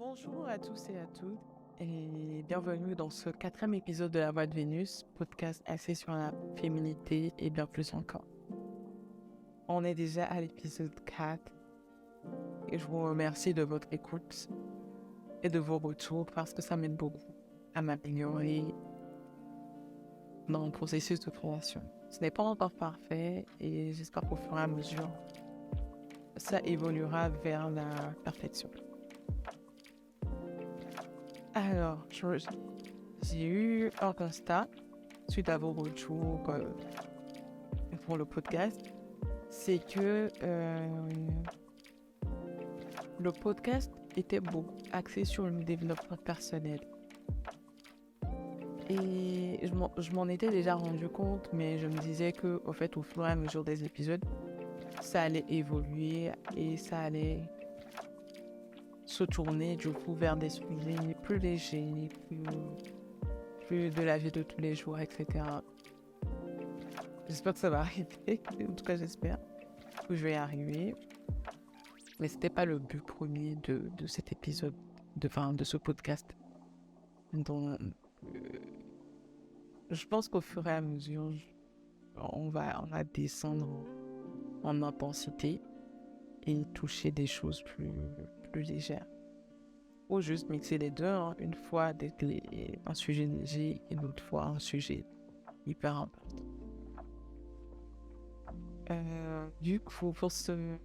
Bonjour à tous et à toutes et bienvenue dans ce 4e épisode de La Voix de Vénus, podcast axé sur la féminité et bien plus encore. On est déjà à l'épisode 4 et je vous remercie de votre écoute et de vos retours parce que ça m'aide beaucoup à m'améliorer dans le processus de création. Ce n'est pas encore parfait et j'espère qu'au fur et à mesure, ça évoluera vers la perfection. Alors, j'ai eu un constat suite à vos retours pour le podcast, c'est que le podcast était beaucoup axé sur le développement personnel. Et je m'en étais déjà rendu compte, mais je me disais que, au fait, au fur et à mesure des épisodes, ça allait évoluer et ça allait se tourner du coup vers des sujets plus légers, plus de la vie de tous les jours, etc. J'espère que ça va arriver, en tout cas j'espère que je vais y arriver. Mais c'était pas le but premier de cet épisode, de ce podcast. Donc, je pense qu'au fur et à mesure, on va descendre en intensité et toucher des choses plus légères. Ou juste mixer les deux, hein. Une fois un sujet léger et l'autre fois un sujet hyper important. Du coup, pour ce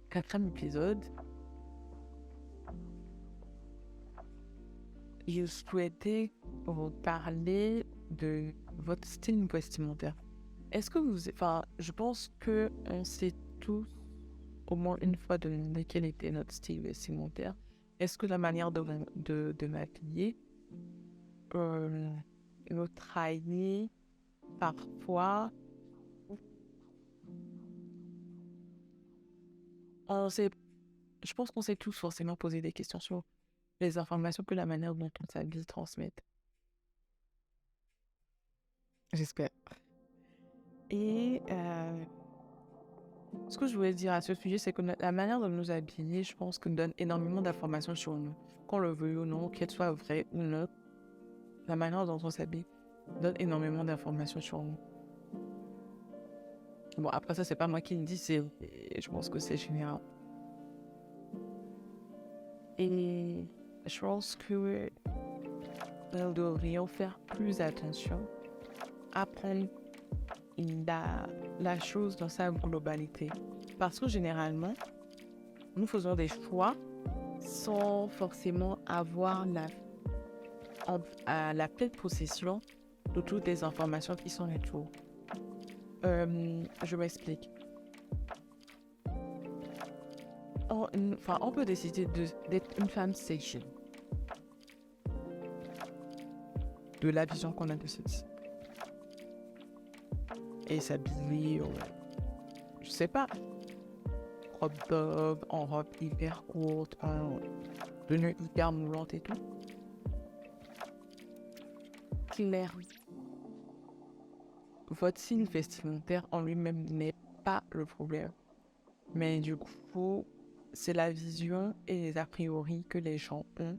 4e épisode, je souhaitais vous parler de votre style vestimentaire. Est-ce que je pense qu'on sait tous au moins une fois de quel était notre style vestimentaire. Est-ce que la manière de m'habiller nous trahit parfois? Je pense qu'on s'est tous forcément posé des questions sur les informations que la manière dont on s'habille transmettent. J'espère. Et ce que je voulais dire à ce sujet, c'est que la manière de nous habiller, je pense, que nous donne énormément d'informations sur nous. Qu'on le veuille ou non, qu'elle soit vraie ou non, la manière dont on s'habille donne énormément d'informations sur nous. Bon, après ça, c'est pas moi qui le dis, je pense que c'est général. Et je pense que nous devrions faire plus attention à prendre la chose dans sa globalité. Parce que généralement, nous faisons des choix sans forcément avoir la pleine possession de toutes les informations qui sont autour. Je m'explique. On peut décider d'être une femme sexy. De la vision qu'on a de ceci. Et s'habiller, je sais pas, crop top, en robe hyper courte, en tenue hyper moulante et tout. Clair. Votre style vestimentaire en lui-même n'est pas le problème. Mais du coup, c'est la vision et les a priori que les gens ont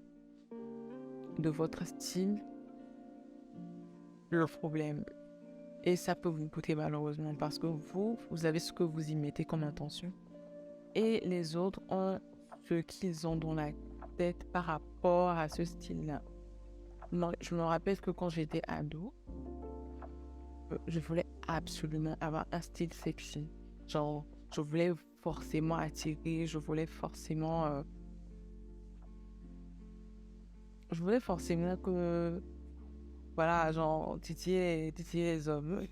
de votre style le problème. Et ça peut vous coûter malheureusement parce que vous avez ce que vous y mettez comme intention. Et les autres ont ce qu'ils ont dans la tête par rapport à ce style-là. Je me rappelle que quand j'étais ado, je voulais absolument avoir un style sexy. Genre, je voulais forcément attirer, je voulais forcément que, voilà, genre, titiller les hommes.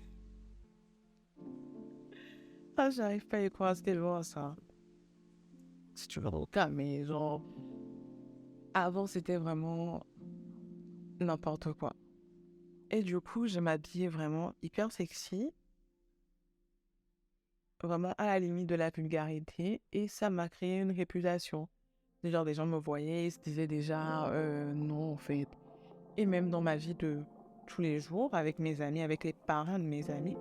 Ah, j'arrive pas à y croire, c'était loin, ça. C'est toujours le cas, mais genre, avant, c'était vraiment n'importe quoi. Et du coup, je m'habillais vraiment hyper sexy, vraiment à la limite de la vulgarité, et ça m'a créé une réputation. Genre, des gens me voyaient, ils se disaient déjà, non, en fait. Et même dans ma vie de tous les jours, avec mes amis, avec les parents de mes amis,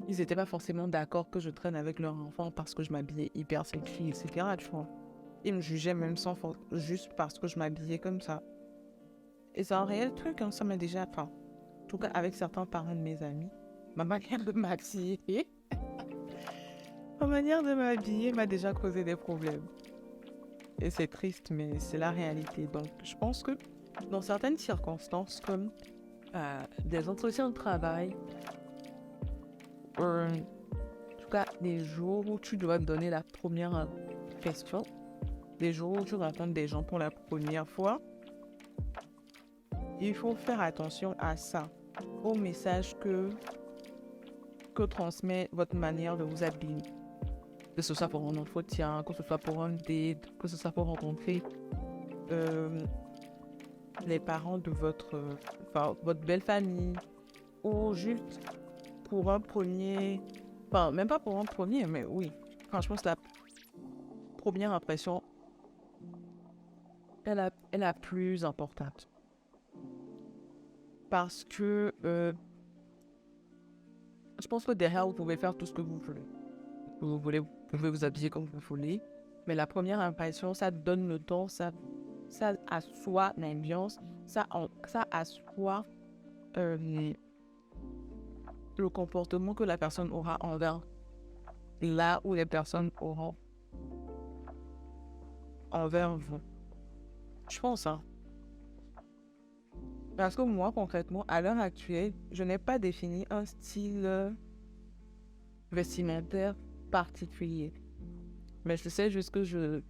ils n'étaient pas forcément d'accord que je traîne avec leur enfant parce que je m'habillais hyper sexy, etc., tu vois. Ils me jugeaient même juste parce que je m'habillais comme ça. Et c'est un réel truc, hein, ça m'a déjà... Enfin, en tout cas, avec certains parents de mes amis, ma manière de m'habiller... ma manière de m'habiller m'a déjà causé des problèmes. Et c'est triste, mais c'est la réalité. Donc, je pense que dans certaines circonstances, comme des entretiens de travail, en tout cas, des jours où tu dois donner la première question, des jours où tu rencontres des gens pour la première fois, il faut faire attention à ça, au message que transmet votre manière de vous habiller. Que ce soit pour un entretien, que ce soit pour un date, que ce soit pour rencontrer les parents de votre belle famille, ou juste pour un premier... Enfin, même pas pour un premier, mais oui. Franchement, c'est la première impression, elle est la plus importante. Parce que je pense que derrière, vous pouvez faire tout ce que vous voulez. Vous pouvez vous habiller comme vous voulez. Mais la première impression, ça donne le ton, ça assoit l'ambiance, ça assoit le comportement que la personne aura envers là où les personnes auront envers vous. Je pense, hein. Parce que moi, concrètement, à l'heure actuelle, je n'ai pas défini un style vestimentaire particulier. Mais je sais juste que j'ai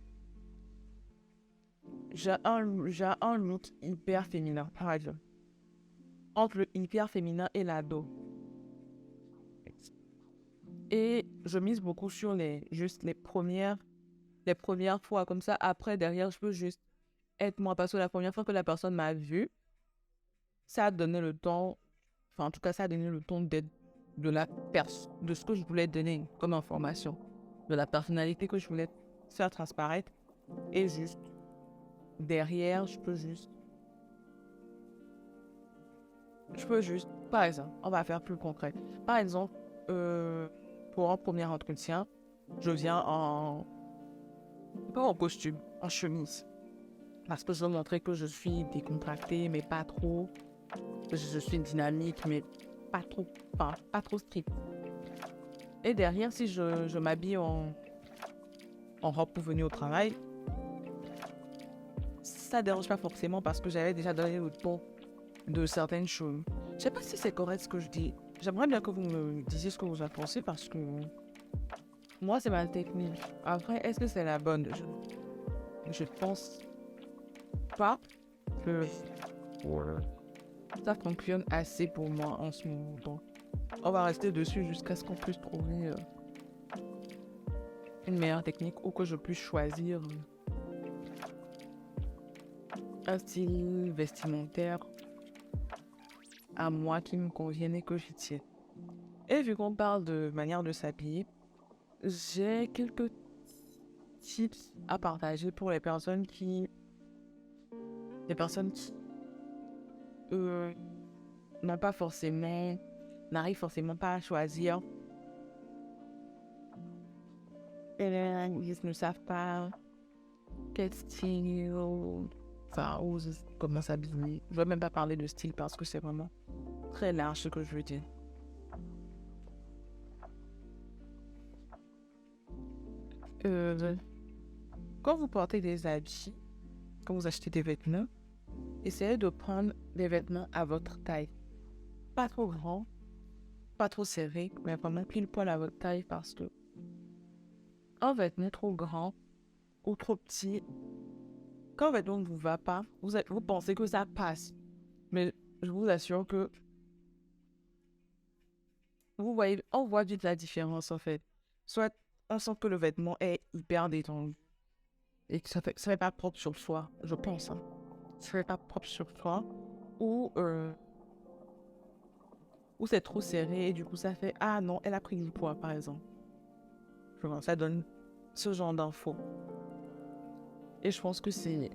un look hyper féminin, par exemple. Entre le hyper féminin et l'ado. Et je mise beaucoup sur les premières fois comme ça. Après, derrière, je peux juste être moi. Parce que la première fois que la personne m'a vue, ça a donné le ton, enfin en tout cas ça a donné le ton d'être de ce que je voulais donner comme information, de la personnalité que je voulais faire transparaître. Et juste derrière, je peux juste, par exemple, on va faire plus concret. Par exemple, pour un premier entretien, je viens pas en costume, en chemise. Parce que je veux montrer que je suis décontractée, mais pas trop. Je suis dynamique, mais pas trop strict. Et derrière, si je m'habille en robe pour venir au travail, ça ne dérange pas forcément parce que j'avais déjà donné le ton de certaines choses. Je ne sais pas si c'est correct ce que je dis. J'aimerais bien que vous me disiez ce que vous en pensez parce que moi, c'est ma technique. Après, est-ce que c'est la bonne? Je pense pas que ça fonctionne assez pour moi en ce moment. Donc, on va rester dessus jusqu'à ce qu'on puisse trouver une meilleure technique ou que je puisse choisir un style vestimentaire à moi qui me convienne et que j'y tienne. Et vu qu'on parle de manière de s'habiller, j'ai quelques tips à partager pour les personnes qui n'arrivent forcément pas à choisir. Et ils ne savent pas quel style, enfin, ou comment s'habiller. Je ne vais même pas parler de style parce que c'est vraiment très large ce que je veux dire. Quand vous portez des habits, quand vous achetez des vêtements, essayez de prendre des vêtements à votre taille. Pas trop grand, pas trop serré, mais vraiment pile poil à votre taille parce que un vêtement trop grand ou trop petit, quand un vêtement ne vous va pas, vous pensez que ça passe. Mais je vous assure que on voit vite la différence en fait. Soit on sent que le vêtement est hyper détendu et que ça fait pas propre sur soi, je pense. Hein. Ça fait pas propre sur soi ou c'est trop serré et du coup ça fait ah non, elle a pris du poids par exemple. Ça donne ce genre d'infos. Et je pense que c'est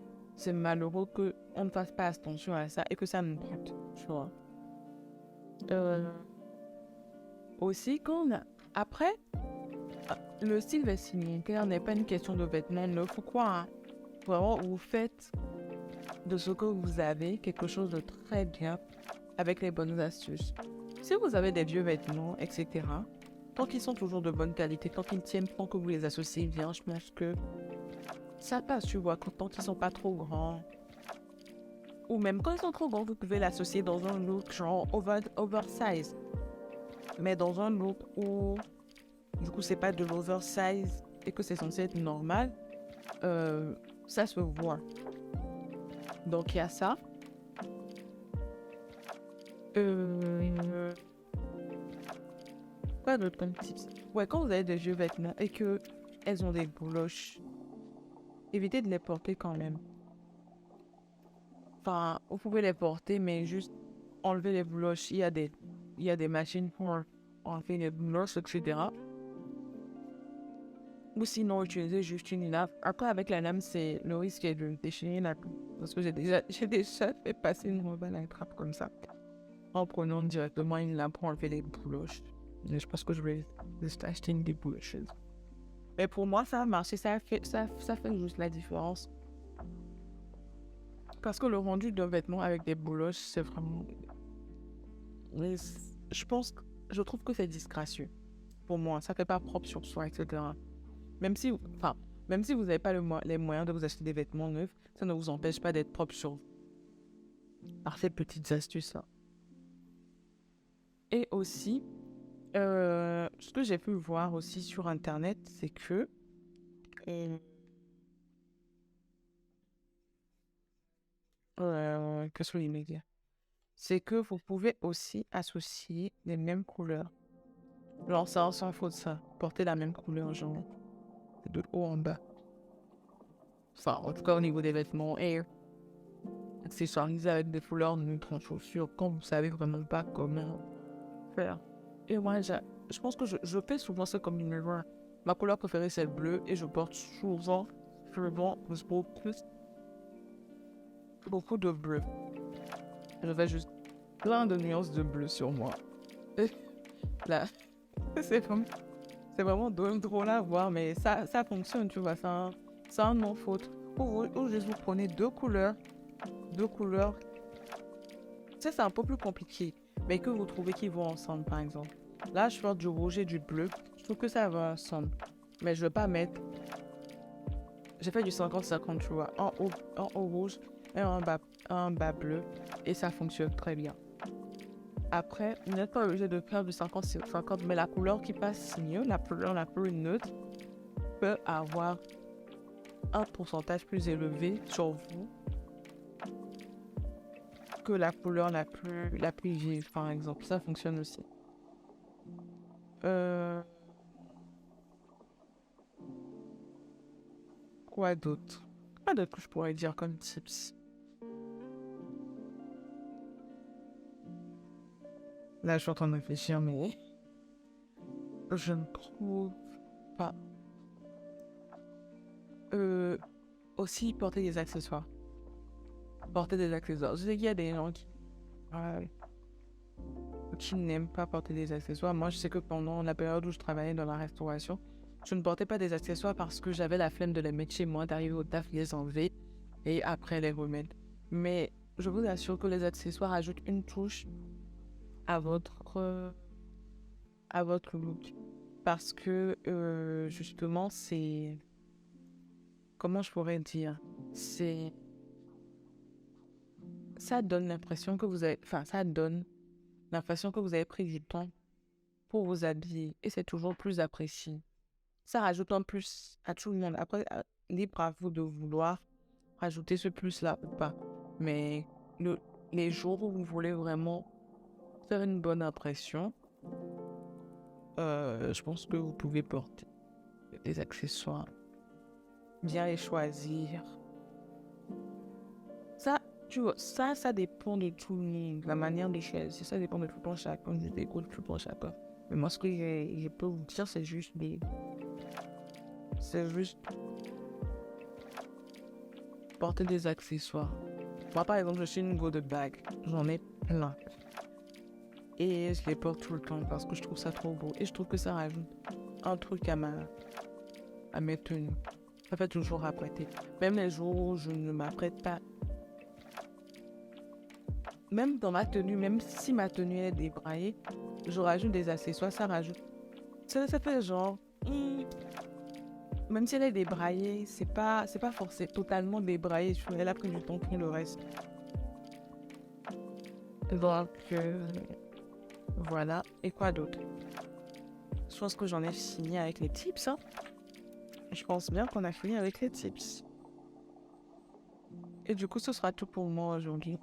malheureux qu'on ne fasse pas attention à ça et que ça nous coûte, tu vois. Aussi, après, le style vestimentaire n'est pas une question de vêtements neufs ou quoi. Hein. Vraiment, vous faites de ce que vous avez quelque chose de très bien avec les bonnes astuces. Si vous avez des vieux vêtements, etc., tant qu'ils sont toujours de bonne qualité, tant qu'ils tiennent, tant que vous les associez bien, je pense que ça passe, tu vois, tant qu'ils sont pas trop grands. Ou même quand ils sont trop grands, vous pouvez l'associer dans un look genre oversize. Mais dans un look où, du coup, c'est pas de l'oversize et que c'est censé être normal, ça se voit. Donc, il y a ça. Quoi d'autre comme tips? Ouais, quand vous avez des vieux vêtements et que elles ont des bouloches, évitez de les porter quand même. Enfin, vous pouvez les porter, mais juste enlever les bouloches. Il y a des machines pour enlever les bouloches, etc. Ou sinon, utiliser juste une lame. Après, avec la lame, c'est le risque est de déchirer la peau. Parce que j'ai déjà fait passer une robe à la trappe comme ça. En prenant directement une lame pour enlever les bouloches. Mais je pense que je vais juste acheter une des bouloches. Mais pour moi, ça a marché. Ça fait juste la différence. Parce que le rendu d'un vêtement avec des bouloches, c'est vraiment... Mais je trouve que c'est disgracieux. Pour moi, ça fait pas propre sur soi, etc. Même si vous n'avez pas les moyens de vous acheter des vêtements neufs, ça ne vous empêche pas d'être propre sur vous. Par ces petites astuces-là. Et aussi, ce que j'ai pu voir aussi sur Internet, c'est que... qu'est-ce que je voulais dire? C'est que vous pouvez aussi associer les mêmes couleurs. Genre, ça, sans faute, ça. Porter la même couleur, genre, de haut en bas. Enfin, en tout cas, au niveau des vêtements. Et accessoiriser avec des couleurs neutres en chaussures quand vous savez vraiment pas comment faire. Et moi, je pense que je fais souvent ça comme une erreur. Ma couleur préférée, c'est le bleu. Et je porte souvent beaucoup de bleu. Je fais juste plein de nuances de bleu sur moi. Et là, c'est vraiment drôle à voir, mais ça fonctionne, tu vois. C'est un non-faute. Ou juste vous prenez deux couleurs. Ça, c'est un peu plus compliqué, mais que vous trouvez qu'ils vont ensemble, par exemple. Là, je porte du rouge et du bleu. Je trouve que ça va ensemble. Mais je ne veux pas mettre... J'ai fait du 50-50, tu vois. Un haut rouge et un bas bleu. Et ça fonctionne très bien. Après, vous n'êtes pas obligé de faire du 50-50, mais la couleur qui passe mieux, la couleur la plus neutre, peut avoir un pourcentage plus élevé sur vous que la couleur la plus vive, par exemple. Ça fonctionne aussi. Quoi d'autre? Quoi d'autre que je pourrais dire comme tips? Là, je suis en train de réfléchir, mais je ne trouve pas. Aussi, porter des accessoires. Porter des accessoires. Je sais qu'il y a des gens qui n'aiment pas porter des accessoires. Moi, je sais que pendant la période où je travaillais dans la restauration, je ne portais pas des accessoires parce que j'avais la flemme de les mettre chez moi, d'arriver au taf, les enlever et après les remettre. Mais je vous assure que les accessoires ajoutent une touche à votre look. Parce que, justement, c'est... Comment je pourrais dire? Ça donne l'impression que vous avez... Enfin, ça donne l'impression que vous avez pris du temps pour vous habiller. Et c'est toujours plus apprécié. Ça rajoute un plus à tout le monde. Après, libre à vous de vouloir rajouter ce plus-là ou pas. Mais les jours où vous voulez vraiment faire une bonne impression, je pense que vous pouvez porter des accessoires. Bien les choisir. Ça, tu vois, ça dépend de tout le monde. La manière de choisir, ça dépend de tout le monde chacun. Je découvre tout le monde chacun. Mais moi, ce que je peux vous dire, c'est juste porter des accessoires. Moi, par exemple, je suis une go de bag. J'en ai plein. Et je les porte tout le temps parce que je trouve ça trop beau. Et je trouve que ça rajoute un truc à mes tenues. Ça fait toujours apprêter. Même les jours où je ne m'apprête pas. Même dans ma tenue, même si ma tenue est débraillée, je rajoute des accessoires, ça rajoute. Ça fait genre... même si elle est débraillée, c'est pas forcément totalement débraillée. Elle a pris du temps pour le reste. Donc, voilà. Et quoi d'autre? Je pense que j'en ai fini avec les tips. Hein. Je pense bien qu'on a fini avec les tips. Et du coup, ce sera tout pour moi aujourd'hui.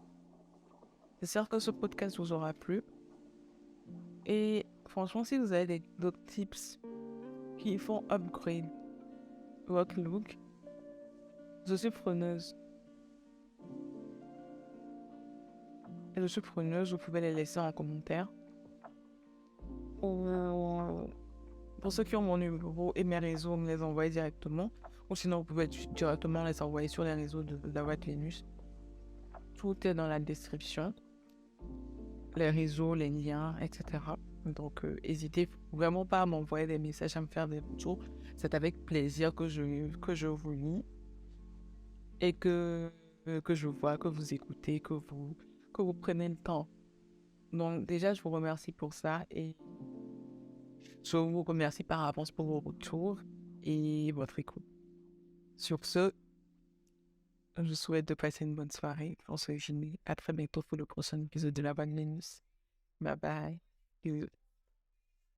J'espère que ce podcast vous aura plu. Et franchement, si vous avez d'autres tips qui font upgrade votre look, je suis preneuse. Et je suis preneuse, vous pouvez les laisser en commentaire. Ou pour ceux qui ont mon numéro et mes réseaux, me les envoyer directement. Ou sinon, vous pouvez directement les envoyer sur les réseaux de la Voix de Vénus. Tout est dans la description. Les réseaux, les liens, etc. Donc, n'hésitez vraiment pas à m'envoyer des messages, à me faire des retours. C'est avec plaisir que je vous lis et que je vois, que vous écoutez, que vous prenez le temps. Donc, déjà, je vous remercie pour ça et je vous remercie par avance pour vos retours et votre écoute. Sur ce, je vous souhaite de passer une bonne soirée. On se dit à très bientôt pour le prochain épisode de la Voix de Vénus. Bye bye.